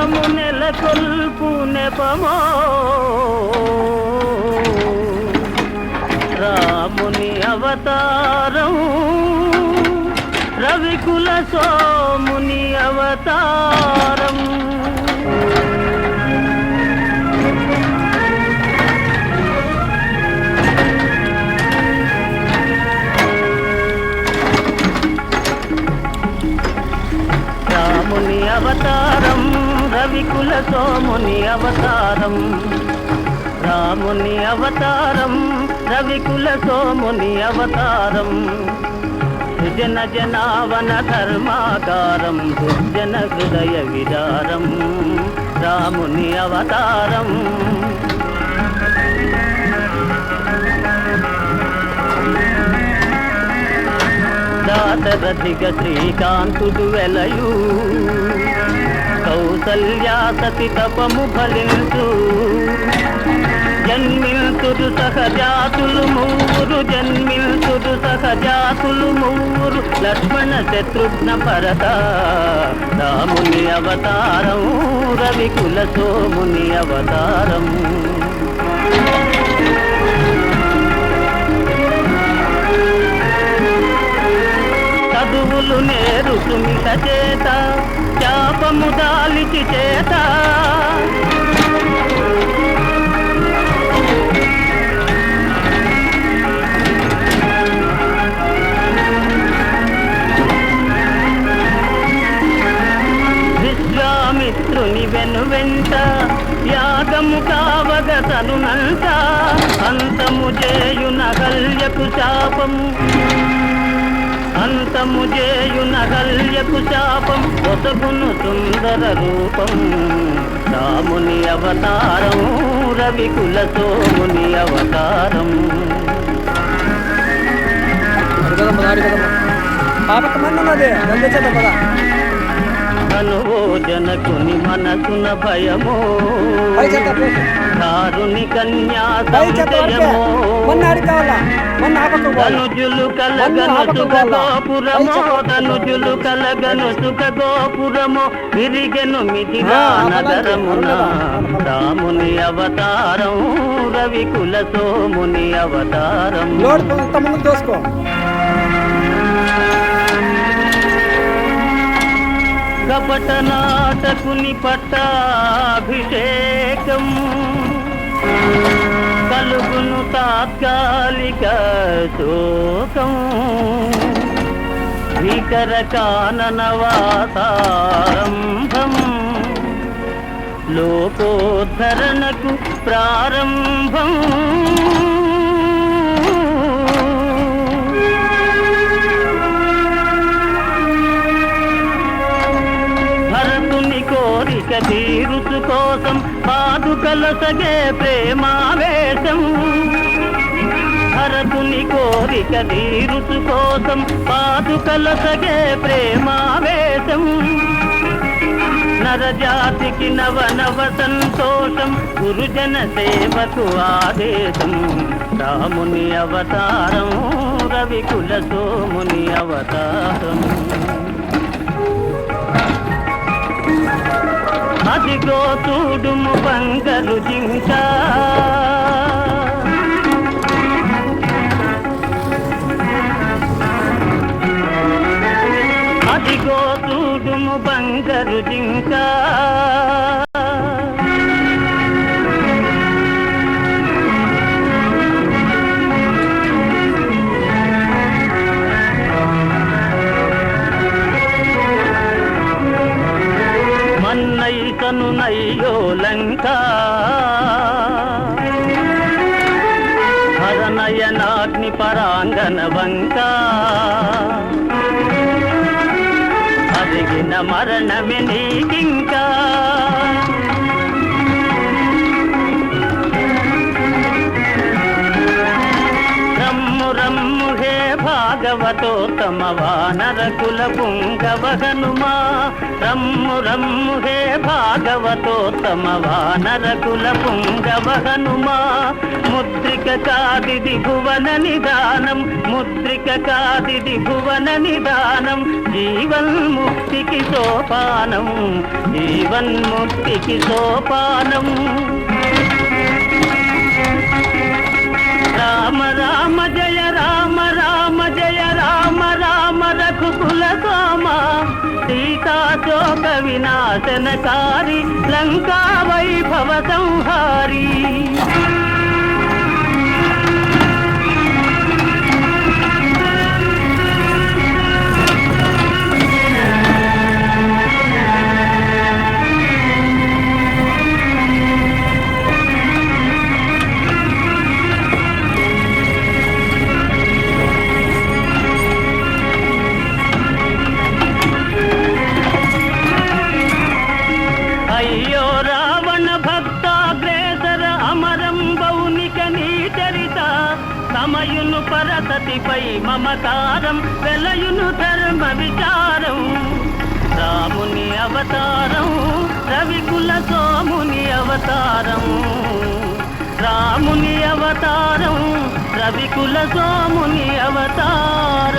ధర్మము నెలకొల్పు నెపమో రాముని అవతారం రవికుల సోముని అవతారం రాముని అవతారం రవికుల సోముని అవతారం రాముని అవతారం రవికుల సోముని అవతారం సుజన జనావన ధర్మాకారం దుర్జన హృదయ విదారం రాముని అవతారం దాశరథిక శ్రీకాంతుడు వెలయు కౌసల్యా సతి తపము ఫలించు జన్మిల్తుడు సహజాతులు మూరు జన్మిల్తుడు సహజాతులు మూరు లక్ష్మణ శత్రుఘ్న భరత రాముని అవతారం రవికుల సోముని అవతారం చదువులు నేరు సుమిత చేత శాపము దాలిచి చేత విశ్వామిత్రుని వెనువెంట యాగము కావగ తనునంట అంతము చేయున కల్యకు శాపము అంతము చేయున కల్యకు శాపం ఒసగును సుందర రూపం రాముని అవతారం రవికుల సోముని అవతారం కనువో జనకుని మనసున భయమో దారుని కన్యా సంశయమో ధనుజులు కలగను సుఖ గోపురమో ధనుజులు కలగను సుఖ గోపురమో విరిగెను మిథిలా నగరమున రాముని అవతారం రవికుల సోముని అవతారం కపట నాటకుని పట్టాభిషేకం కలుగును తాత్కాలిక శోకం భీకర కాననవాసారంభం లోకోద్ధరణకు ప్రారంభం కోరిక తీరుసు కోసం పాదుకల సగే ప్రేమావేశం భరతుని కోరిక తీరుసు కోసం పాదుకల సగే ప్రేమావేశం నరజాతికి నవ నవ సంతోషం గురుజన సేవకు ఆదేశం రాముని అవతారం రవికుల సోముని అవతారం అదిగో చూడుము బంగారు జింక అదిగో చూడుము బంగారు జింక మన్నైతను నయ్యో లంక హరనయనాగ్ని పరాంగన వంక అరిగిన మరణమే నీకింకా రమ్ము రమ్ము హే భాగవతోత్తమ వానర కుల పుంగవ హనుమా రమ్ము రమ్ము హే భాగవతోత్తమ వానర కుల పుంగవ హనుమా ముద్రిక ముద్రిక కాదిది భువన నిదానం, ముద్రిక కాదిది భువన నిదానం, జీవన్ముక్తికి సోపానం, జీవన్ముక్తికి సోపానం. రామ రామ జయ రామ రామ జయ రామ రామ రఘుకుల సోమ, సీతాశోక వినాశనకారి, లంకా వైభవ సంహారి. అయ్యో రావణ భక్తాగ్రేసర అమరం బౌనిక నీ చరిత, సమయును పరసతిపై మమకారం, వెలయును ధర్మ విచారం. రాముని అవతారం, రవికుల సోముని అవతారం, రాముని అవతారం, రవికుల సోముని అవతారం.